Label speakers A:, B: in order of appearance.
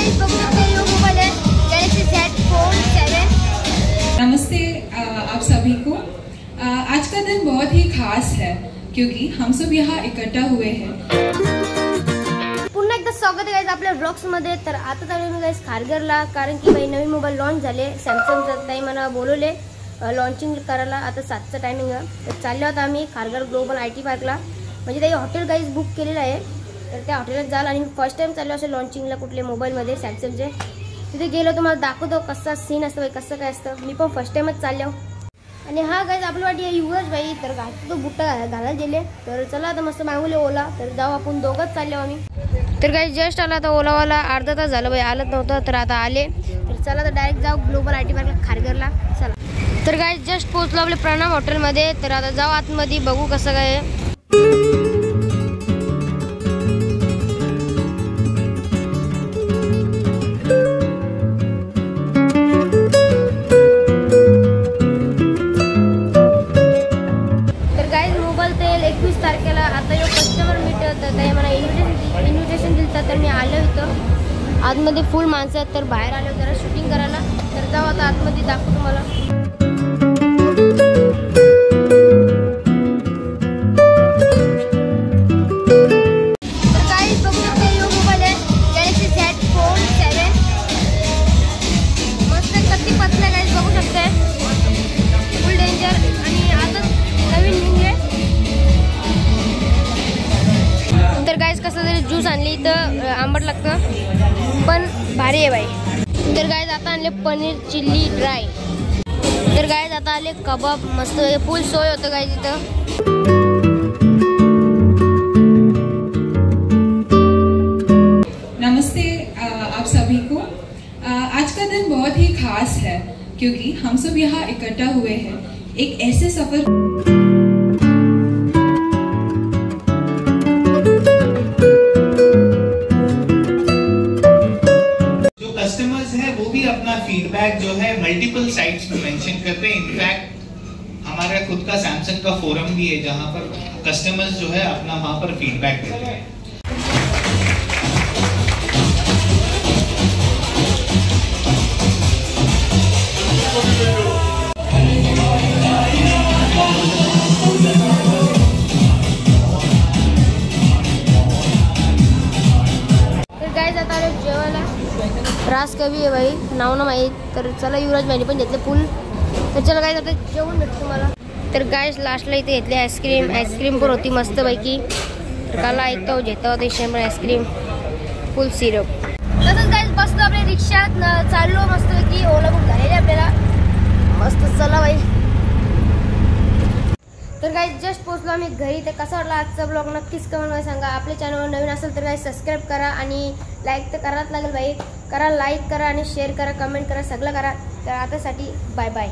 A: Guys बघू शकते यो mobile है गैलेक्सी Z Fold 7।
B: नमस्ते आप सभी को। आज का दिन बहुत ही खास है क्योंकि हम सब यहाँ इकट्ठा हुए हैं।
A: पुन्हा एकदा स्वागत आहे गाइस आपल्या व्लॉग्स मध्ये। तर आता चालू मी गाइस खारघरला, कारण की भाई नवीन मोबाईल लॉन्च झाले। सॅमसंगचा ताई मला बोलवले लॉन्चिंग करायला। आता 7चा टायमिंग आहे, तर चाललो आता आम्ही खारघर ग्लोबल IT पार्कला। म्हणजे ते हॉटेल गाइस बुक केलेलं आहे, तर त्या हॉटेलात जाल। आणि फर्स्ट टाइम चाललो असे लॉन्चिंगला कुठले मोबाईलमध्ये सॅमसंगचे। तिथे गेलो तुम्हाला दाखवतो कसा सीन असतो, कसं काय असतं। मी पण फर्स्ट टाइमच चाललो। आणि हा गाइस आपल्या वाटी युवराज भाई, तर तो बुट्टा घालायला गेले। तर चला आता मस्त मागवले ओला, तर जाऊ आपण दोघंच चाललो आम्ही। तर गाइस जस्ट आला आता ओलावाला, अर्धा तास झालं भाई आलत नव्हतं, तर आता आले। तर चला तर डायरेक्ट जाऊ ग्लोबल IT पार्कला खारघरला, चला। तर गाइस जस्ट पोहोचलो आपल्या प्रणाम हॉटेलमध्ये। तर आता जाऊ आतमध्ये बघू कसं काय आहे। मोबाईल तेल 21 तारखेला आता यो कस्टमर मीट ते मला इन्व्हिटेशन दिलं, तर मी आलो इथं। आतमध्ये फुल माणसं आहेत, तर बाहेर आलो जरा शूटिंग करायला। तर जाऊ आता आतमध्ये दाखवतो तुम्हाला। तर गाइस बघू शकते यो मोबाईल आहे गॅलेक्सी Z Fold 7। मस्त कती पतला गाइस बघू शकते, फुल डेंजर। आणि आता नवीन निघले। तर गाइस कसं तरी ज्यूस आणली, तर आंबट लागतं पण भारी आहे बाई। तर गाइस आता आणले पनीर चिल्ली ड्राय। तर गाइस आता आले कबाब, मस्त फुल सोय होतं गाइस इथं।
B: नमस्ते आप सभी को। आज का दिन बहुत ही खास है क्योंकि हम सब यहाँ इकट्ठा हुए हैं एक ऐसे सफर।
C: कस्टमर्स है वो भी अपना फीडबैक जो है मल्टीपल साइट्स में मेंशन करते हैं। इनफैक्ट हमारा खुद का सैमसंग का फोरम भी है जहां पर कस्टमर्स जो है अपना वहां पर फीडबैक देते हैं।
A: रास कवी आहे भाई, नाव ना माहीत। तर चला युवराज भाईने पण घेतले फुल। तर चला गाइस आता जेवण भेटतो तुम्हाला। तर गाइस लास्टला इथे घेतली आईस्क्रीम पण होती मस्त पैकी। तर काला ऐकतो घेता होते शेंबर आईस्क्रीम फुल सिरप। तसंच गाइस बसलो आपल्या रिक्षात, चाललो मस्त पैकी। ओला बुक झालेली आपल्याला मस्त। चला भाई। तर गाइस जस्ट पोहोचलो आम्ही घरी। तर कसा वाटला आजचा ब्लॉग नक्कीच कमेंटमध्ये सांगा। आपल्या चॅनलवर नवीन असेल तर गाइस सबस्क्राईब करा आणि लाईक तर करावंच लागेल भाई। करा, लाईक करा आणि शेअर करा, कमेंट करा, सगळं करा। तर आतासाठी बाय बाय।